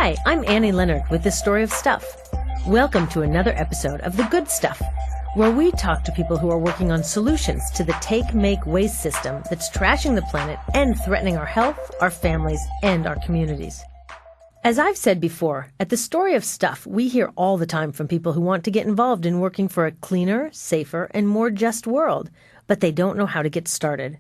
Hi, I'm Annie Leonard with The Story of Stuff. Welcome to another episode of The Good Stuff, where we talk to people who are working on solutions to the take-make-waste system that's trashing the planet and threatening our health, our families, and our communities. As I've said before, at The Story of Stuff, we hear all the time from people who want to get involved in working for a cleaner, safer, and more just world, but they don't know how to get started.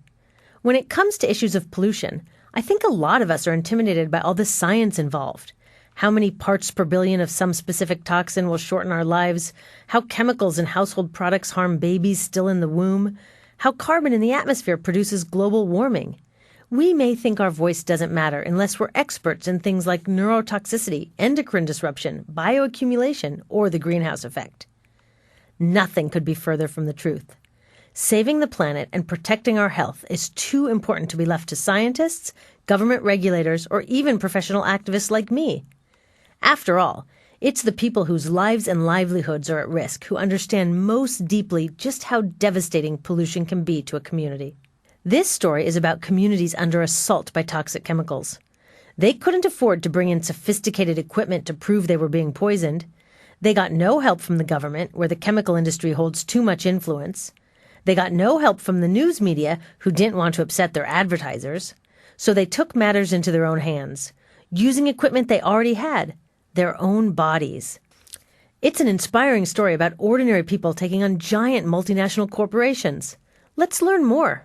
When it comes to issues of pollution, I think a lot of us are intimidated by all the science involved. How many parts per billion of some specific toxin will shorten our lives, how chemicals in household products harm babies still in the womb, how carbon in the atmosphere produces global warming. We may think our voice doesn't matter unless we're experts in things like neurotoxicity, endocrine disruption, bioaccumulation, or the greenhouse effect. Nothing could be further from the truth. Saving the planet and protecting our health is too important to be left to scientists, government regulators, or even professional activists like me. After all, it's the people whose lives and livelihoods are at risk who understand most deeply just how devastating pollution can be to a community. This story is about communities under assault by toxic chemicals. They couldn't afford to bring in sophisticated equipment to prove they were being poisoned. They got no help from the government, where the chemical industry holds too much influence. They got no help from the news media, who didn't want to upset their advertisers. So they took matters into their own hands, using equipment they already had, their own bodies. It's an inspiring story about ordinary people taking on giant multinational corporations. Let's learn more.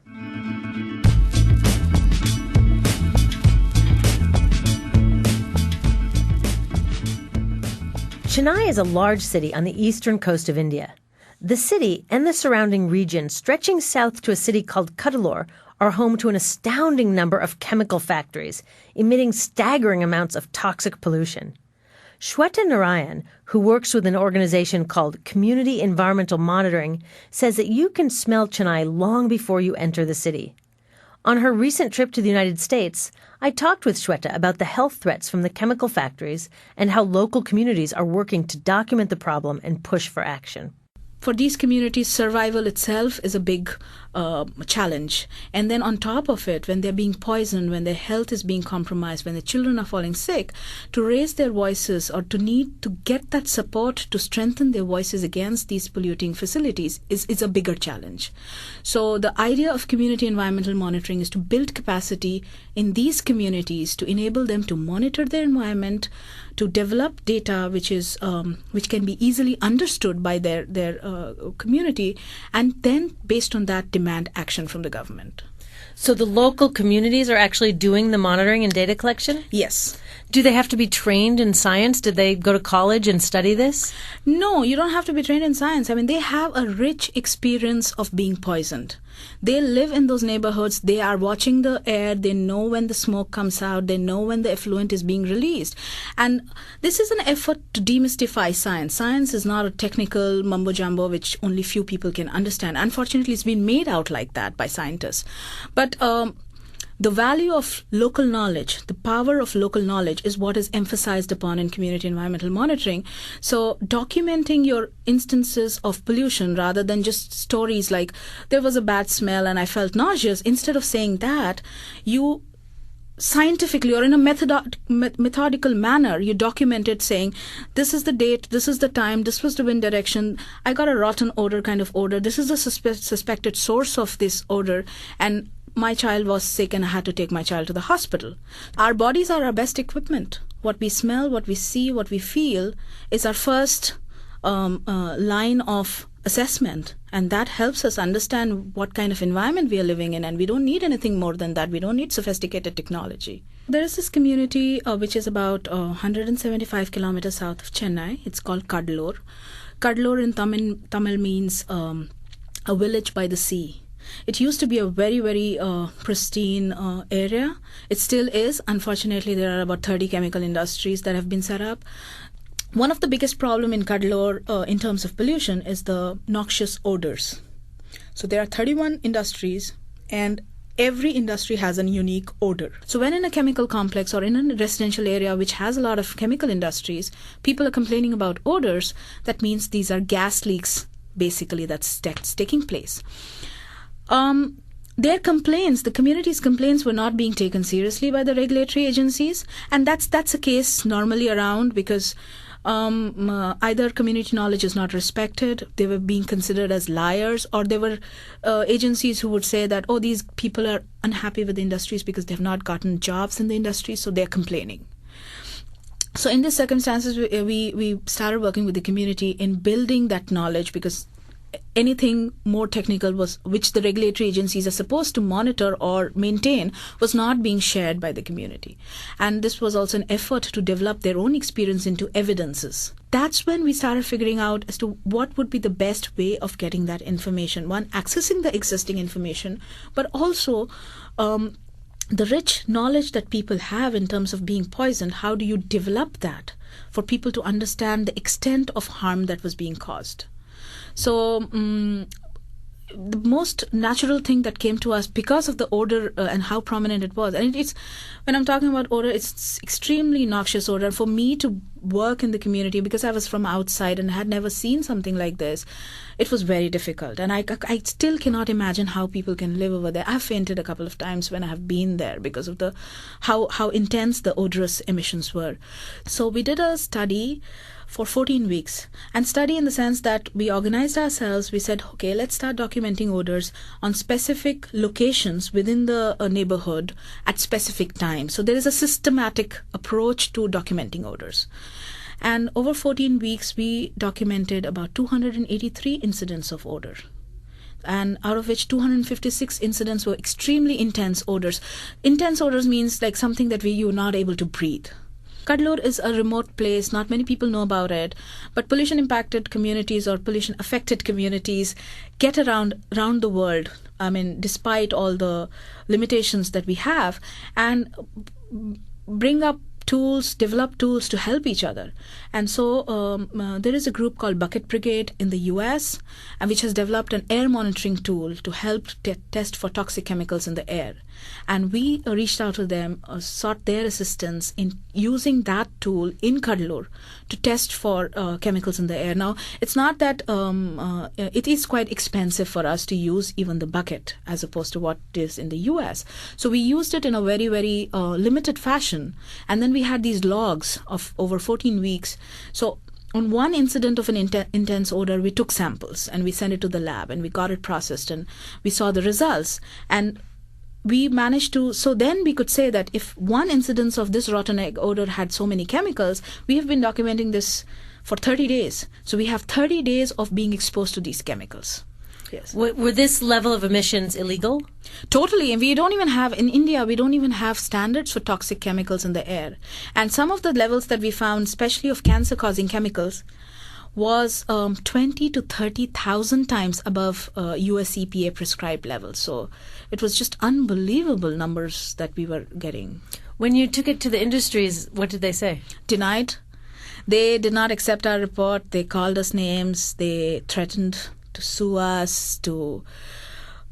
Chennai is a large city on the eastern coast of India. The city and the surrounding region, stretching south to a city called Cuddalore, are home to an astounding number of chemical factories, emitting staggering amounts of toxic pollution. Shweta Narayan, who works with an organization called Community Environmental Monitoring, says that you can smell Chennai long before you enter the city. On her recent trip to the United States, I talked with Shweta about the health threats from the chemical factories and how local communities are working to document the problem and push for action. For these communities, survival itself is a big challenge. And then on top of it, when they're being poisoned, when their health is being compromised, when the children are falling sick, to raise their voices or to need to get that support to strengthen their voices against these polluting facilities is a bigger challenge. So the idea of community environmental monitoring is to build capacity in these communities to enable them to monitor their environment, to develop data which can be easily understood by their community, and then based on that demand action from the government. So the local communities are actually doing the monitoring and data collection? Yes. Do they have to be trained in science? Did they go to college and study this? No, you don't have to be trained in science. I mean, they have a rich experience of being poisoned. They live in those neighborhoods. They are watching the air. They know when the smoke comes out. They know when the effluent is being released. And this is an effort to demystify science. Science is not a technical mumbo-jumbo which only few people can understand. Unfortunately, it's been made out like that by scientists. But the value of local knowledge, the power of local knowledge is what is emphasized upon in community environmental monitoring. So documenting your instances of pollution rather than just stories like there was a bad smell and I felt nauseous, instead of saying that, you scientifically or in a methodical manner, you document it saying, this is the date, this is the time, this was the wind direction, I got a rotten odor kind of odor, this is the suspected source of this odor, and my child was sick and I had to take my child to the hospital. Our bodies are our best equipment. What we smell, what we see, what we feel is our first line of assessment. And that helps us understand what kind of environment we are living in. And we don't need anything more than that. We don't need sophisticated technology. There is this community which is about 175 kilometers south of Chennai. It's called Cuddalore. Cuddalore in Tamil means a village by the sea. It used to be a very, very pristine area. It still is. Unfortunately, there are about 30 chemical industries that have been set up. One of the biggest problems in Cuddalore in terms of pollution is the noxious odors. So there are 31 industries and every industry has a unique odor. So when in a chemical complex or in a residential area which has a lot of chemical industries, people are complaining about odors. That means these are gas leaks, basically, that's taking place. their complaints, the community's complaints, were not being taken seriously by the regulatory agencies, and that's a case normally around because either community knowledge is not respected, they were being considered as liars, or there were agencies who would say that, oh, these people are unhappy with the industries because they have not gotten jobs in the industry, so they're complaining. So in these circumstances, we started working with the community in building that knowledge, because anything more technical which the regulatory agencies are supposed to monitor or maintain was not being shared by the community. And this was also an effort to develop their own experience into evidences. That's when we started figuring out as to what would be the best way of getting that information. One, accessing the existing information, but also the rich knowledge that people have in terms of being poisoned. How do you develop that for people to understand the extent of harm that was being caused? So the most natural thing that came to us because of the odor and how prominent it was, and it's, when I'm talking about odor, it's extremely noxious odor. For me to work in the community, because I was from outside and had never seen something like this, it was very difficult. And I still cannot imagine how people can live over there. I've fainted a couple of times when I have been there because of the how intense the odorous emissions were. So we did a study for 14 weeks, and study in the sense that we organized ourselves. We said, okay, let's start documenting odors on specific locations within the neighborhood at specific times. So there is a systematic approach to documenting odors. And over 14 weeks, we documented about 283 incidents of odor. And out of which 256 incidents were extremely intense odors. Intense odors means like something that you're not able to breathe. Cuddalore is a remote place. Not many people know about it, but pollution-impacted communities or pollution-affected communities get around the world. I mean, despite all the limitations that we have, and bring up tools, develop tools to help each other. And so there is a group called Bucket Brigade in the US, and which has developed an air monitoring tool to help test for toxic chemicals in the air. And we reached out to them, sought their assistance in using that tool in Cuddalore to test for chemicals in the air. Now, it's not that it is quite expensive for us to use even the bucket as opposed to what it is in the US. So we used it in a very, very limited fashion. And then we had these logs of over 14 weeks. So on one incident of an intense odor, we took samples and we sent it to the lab and we got it processed and we saw the results. And we managed to, so then we could say that if one incidence of this rotten egg odor had so many chemicals, we have been documenting this for 30 days. So we have 30 days of being exposed to these chemicals. Yes. Were this level of emissions illegal? Totally. And we don't even have, in India, we don't even have standards for toxic chemicals in the air. And some of the levels that we found, especially of cancer-causing chemicals, was 20 to 30,000 times above US EPA prescribed levels. So it was just unbelievable numbers that we were getting. When you took it to the industries, what did they say? Denied. They did not accept our report. They called us names. They threatened to sue us, to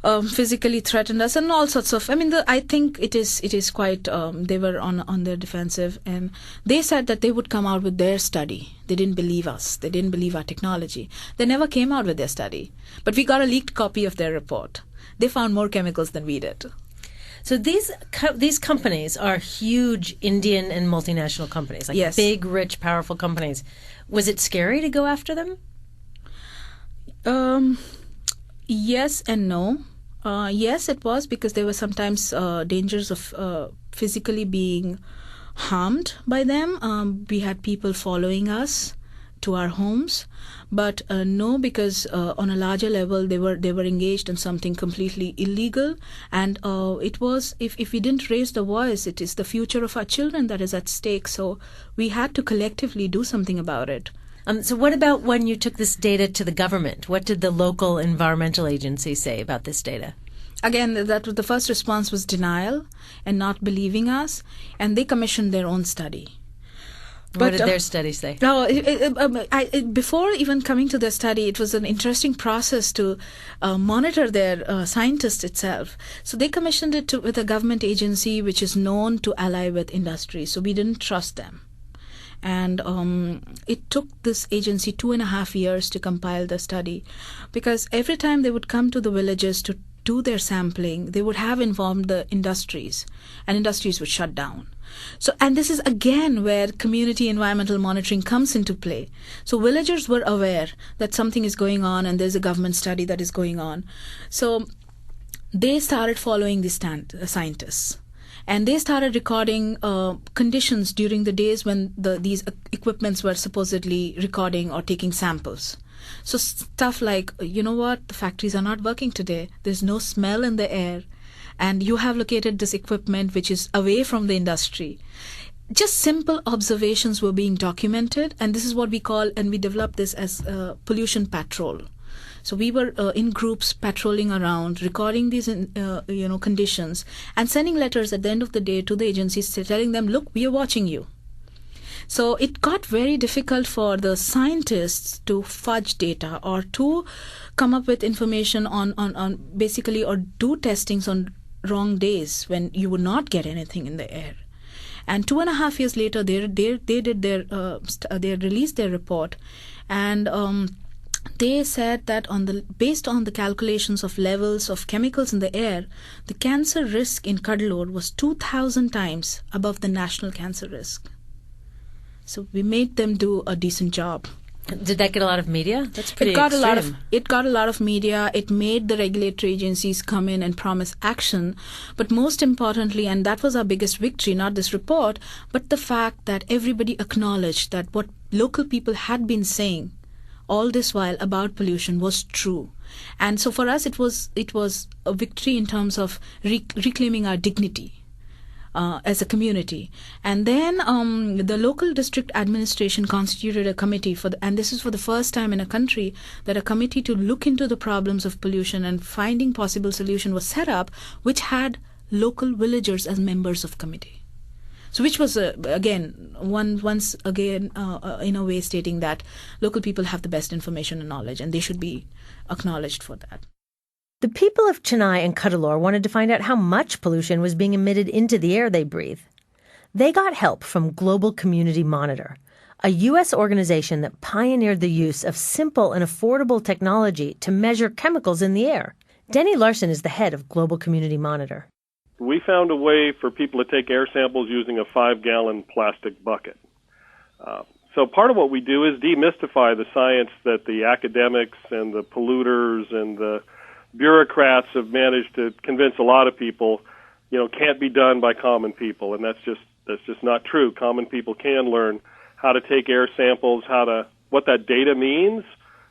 physically threatened us, and all sorts of. I mean, I think it is quite. They were on their defensive, and they said that they would come out with their study. They didn't believe us. They didn't believe our technology. They never came out with their study, but we got a leaked copy of their report. They found more chemicals than we did. So these companies are huge Indian and multinational companies, like yes. Big, rich, powerful companies. Was it scary to go after them? Yes and no. Yes, it was, because there were sometimes dangers of physically being harmed by them. We had people following us to our homes, but no, because on a larger level they were engaged in something completely illegal, and it was if we didn't raise the voice, it is the future of our children that is at stake. So we had to collectively do something about it. So what about when you took this data to the government? What did the local environmental agency say about this data? Again, the first response was denial and not believing us, and they commissioned their own study. What did their study say? Before even coming to the study, it was an interesting process to monitor their scientists itself. So they commissioned it with a government agency which is known to ally with industry. So we didn't trust them. And it took this agency 2.5 years to compile the study, because every time they would come to the villages to do their sampling, they would have informed the industries, and industries would shut down. So, and this is again where community environmental monitoring comes into play. So villagers were aware that something is going on and there's a government study that is going on. So they started following the scientists. And they started recording conditions during the days when these equipments were supposedly recording or taking samples. So stuff like, you know what, the factories are not working today. There's no smell in the air. And you have located this equipment which is away from the industry. Just simple observations were being documented. And this is what we call, and we developed this as pollution patrol. So we were in groups patrolling around, recording these conditions, and sending letters at the end of the day to the agencies telling them, look, we are watching you. So it got very difficult for the scientists to fudge data or to come up with information on basically, or do testings on wrong days when you would not get anything in the air. And 2.5 years later, they released their report, and they said that based on the calculations of levels of chemicals in the air, the cancer risk in Cuddalore was 2,000 times above the national cancer risk. So we made them do a decent job. Did that get a lot of media? That's pretty extreme. It got a lot of media. It made the regulatory agencies come in and promise action. But most importantly, and that was our biggest victory, not this report, but the fact that everybody acknowledged that what local people had been saying all this while about pollution was true. And so for us, it was a victory in terms of reclaiming our dignity as a community. And then the local district administration constituted a committee and this is for the first time in a country that a committee to look into the problems of pollution and finding possible solution was set up, which had local villagers as members of committee. So which was, once again, in a way stating that local people have the best information and knowledge, and they should be acknowledged for that. The people of Chennai and Cuddalore wanted to find out how much pollution was being emitted into the air they breathe. They got help from Global Community Monitor, a U.S. organization that pioneered the use of simple and affordable technology to measure chemicals in the air. Denny Larson is the head of Global Community Monitor. We found a way for people to take air samples using a 5-gallon plastic bucket. So part of what we do is demystify the science that the academics and the polluters and the bureaucrats have managed to convince a lot of people, can't be done by common people, and that's just not true. Common people can learn how to take air samples, what that data means,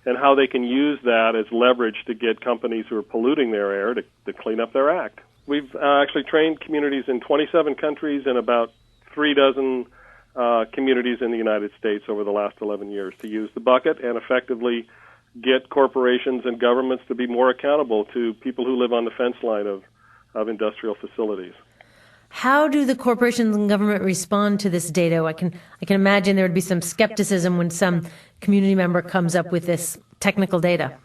and how they can use that as leverage to get companies who are polluting their air to clean up their act. We've actually trained communities in 27 countries and about 36 communities in the United States over the last 11 years to use the bucket and effectively get corporations and governments to be more accountable to people who live on the fence line of industrial facilities. How do the corporations and government respond to this data? I can imagine there would be some skepticism when some community member comes up with this technical data.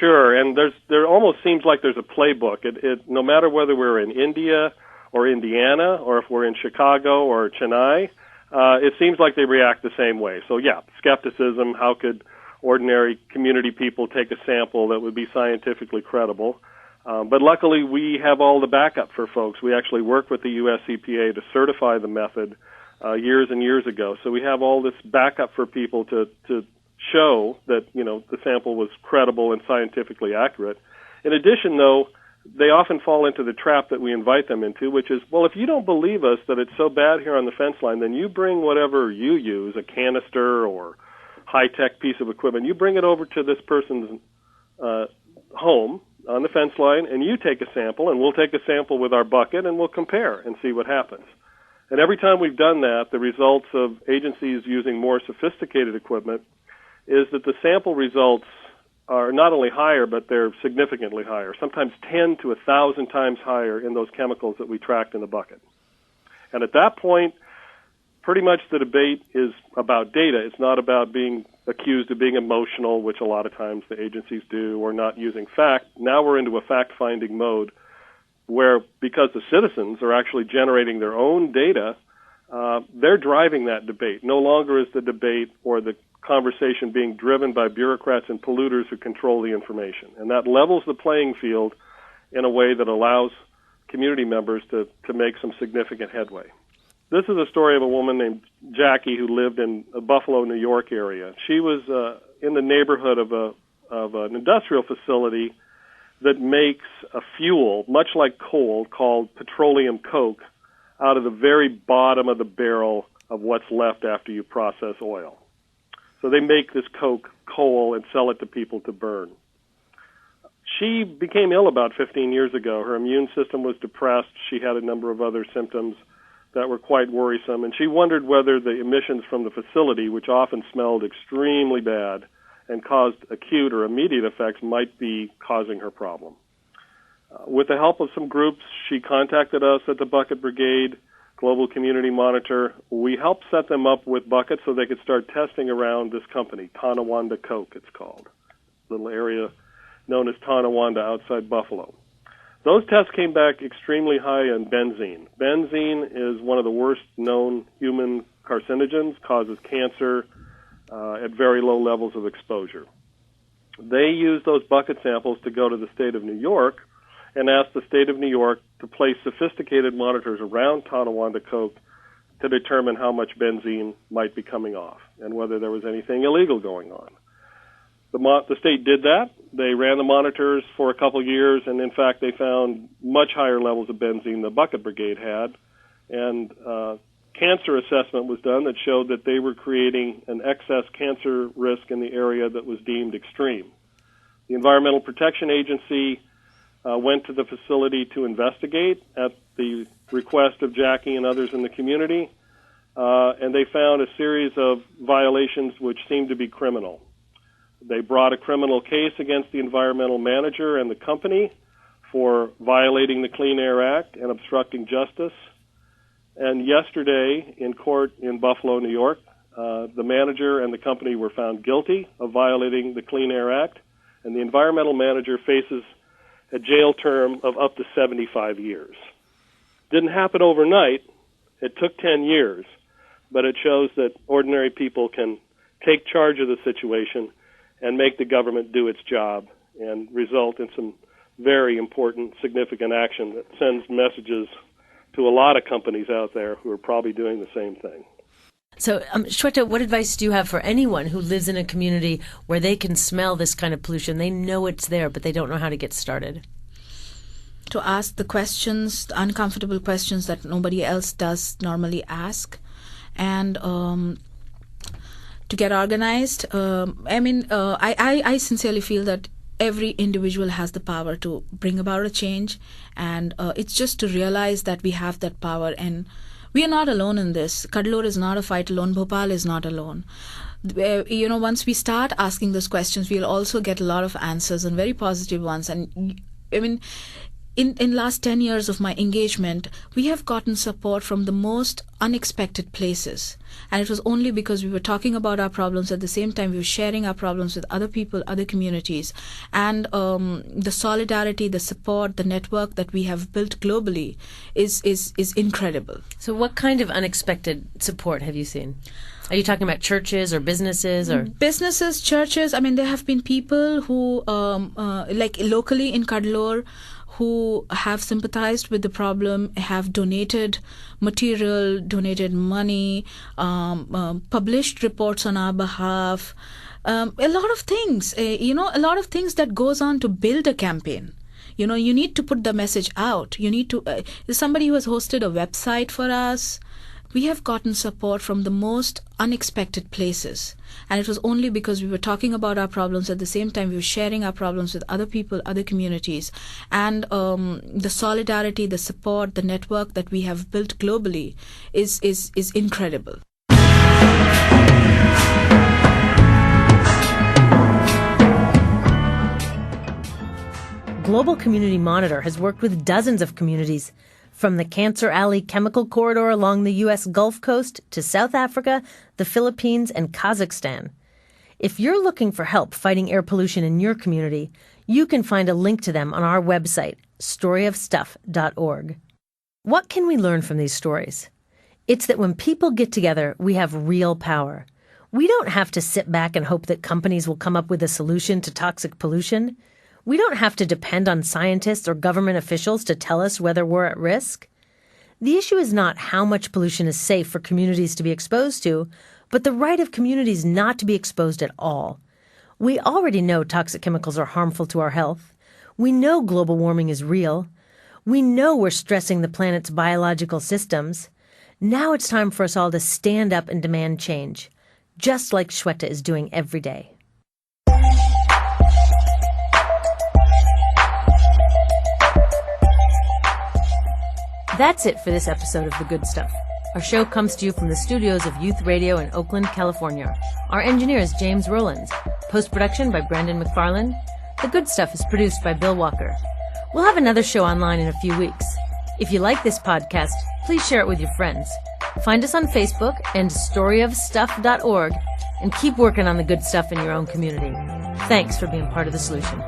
Sure, and there almost seems like there's a playbook. No matter whether we're in India or Indiana or if we're in Chicago or Chennai, it seems like they react the same way. So yeah, skepticism, how could ordinary community people take a sample that would be scientifically credible? But luckily, we have all the backup for folks. We actually worked with the U.S. EPA to certify the method years and years ago. So we have all this backup for people to show that, the sample was credible and scientifically accurate. In addition, though, they often fall into the trap that we invite them into, which is, well, if you don't believe us that it's so bad here on the fence line, then you bring whatever you use, a canister or high-tech piece of equipment, you bring it over to this person's home on the fence line, and you take a sample, and we'll take a sample with our bucket, and we'll compare and see what happens. And every time we've done that, the results of agencies using more sophisticated equipment is that the sample results are not only higher, but they're significantly higher, sometimes 10 to 1,000 times higher in those chemicals that we tracked in the bucket. And at that point, pretty much the debate is about data. It's not about being accused of being emotional, which a lot of times the agencies do, or not using fact. Now we're into a fact-finding mode where, because the citizens are actually generating their own data, they're driving that debate. No longer is the debate or the conversation being driven by bureaucrats and polluters who control the information. And that levels the playing field in a way that allows community members to make some significant headway. This is a story of a woman named Jackie who lived in the Buffalo, New York area. She was in the neighborhood of an industrial facility that makes a fuel, much like coal, called petroleum coke, out of the very bottom of the barrel of what's left after you process oil. So they make this coke coal and sell it to people to burn. She became ill about 15 years ago. Her immune system was depressed. She had a number of other symptoms that were quite worrisome, and she wondered whether the emissions from the facility, which often smelled extremely bad and caused acute or immediate effects, might be causing her problem. With the help of some groups, she contacted us at the Bucket Brigade, Global Community Monitor. We helped set them up with buckets so they could start testing around this company, Tonawanda Coke, it's called, little area known as Tonawanda outside Buffalo. Those tests came back extremely high in benzene. Benzene is one of the worst known human carcinogens, causes cancer at very low levels of exposure. They used those bucket samples to go to the state of New York and asked the state of New York to place sophisticated monitors around Tonawanda Coke to determine how much benzene might be coming off and whether there was anything illegal going on. The state did that. They ran the monitors for a couple of years, and in fact, they found much higher levels of benzene the Bucket Brigade had. And cancer assessment was done that showed that they were creating an excess cancer risk in the area that was deemed extreme. The Environmental Protection Agency went to the facility to investigate at the request of Jackie and others in the community, and they found a series of violations which seemed to be criminal. They brought a criminal case against the environmental manager and the company for violating the Clean Air Act and obstructing justice. And yesterday in court in Buffalo, New York, the manager and the company were found guilty of violating the Clean Air Act, and the environmental manager faces a jail term of up to 75 years. Didn't happen overnight. It took 10 years, but it shows that ordinary people can take charge of the situation and make the government do its job and result in some very important, significant action that sends messages to a lot of companies out there who are probably doing the same thing. So, Shweta, what advice do you have for anyone who lives in a community where they can smell this kind of pollution? They know it's there, but they don't know how to get started. To ask the questions, the uncomfortable questions that nobody else does normally ask, and to get organized. I sincerely feel that every individual has the power to bring about a change, and it's just to realize that we have that power, and we are not alone in this. Cuddalore is not a fight alone. Bhopal is not alone. Once we start asking those questions, we'll also get a lot of answers, and very positive ones. And in last 10 years of my engagement, we have gotten support from the most unexpected places. And it was only because we were talking about our problems at the same time we were sharing our problems with other people, other communities. And the solidarity, the support, the network that we have built globally is incredible. So what kind of unexpected support have you seen? Are you talking about churches or businesses? Or businesses, churches? There have been people who, like locally in Cuddalore, who have sympathized with the problem, have donated material, donated money, published reports on our behalf. A lot of things, a lot of things that goes on to build a campaign. You need to put the message out. You need to, somebody who has hosted a website for us. We have gotten support from the most unexpected places. And it was only because we were talking about our problems at the same time we were sharing our problems with other people, other communities. And the solidarity, the support, the network that we have built globally is incredible. Global Community Monitor has worked with dozens of communities, from the Cancer Alley chemical corridor along the U.S. Gulf Coast to South Africa, the Philippines, and Kazakhstan. If you're looking for help fighting air pollution in your community, you can find a link to them on our website, storyofstuff.org. What can we learn from these stories? It's that when people get together, we have real power. We don't have to sit back and hope that companies will come up with a solution to toxic pollution. We don't have to depend on scientists or government officials to tell us whether we're at risk. The issue is not how much pollution is safe for communities to be exposed to, but the right of communities not to be exposed at all. We already know toxic chemicals are harmful to our health. We know global warming is real. We know we're stressing the planet's biological systems. Now it's time for us all to stand up and demand change, just like Shweta is doing every day. That's it for this episode of The Good Stuff. Our show comes to you from the studios of Youth Radio in Oakland, California. Our engineer is James Rowlands. Post-production by Brandon McFarland. The Good Stuff is produced by Bill Walker. We'll have another show online in a few weeks. If you like this podcast, please share it with your friends. Find us on Facebook and storyofstuff.org, and keep working on the good stuff in your own community. Thanks for being part of the solution.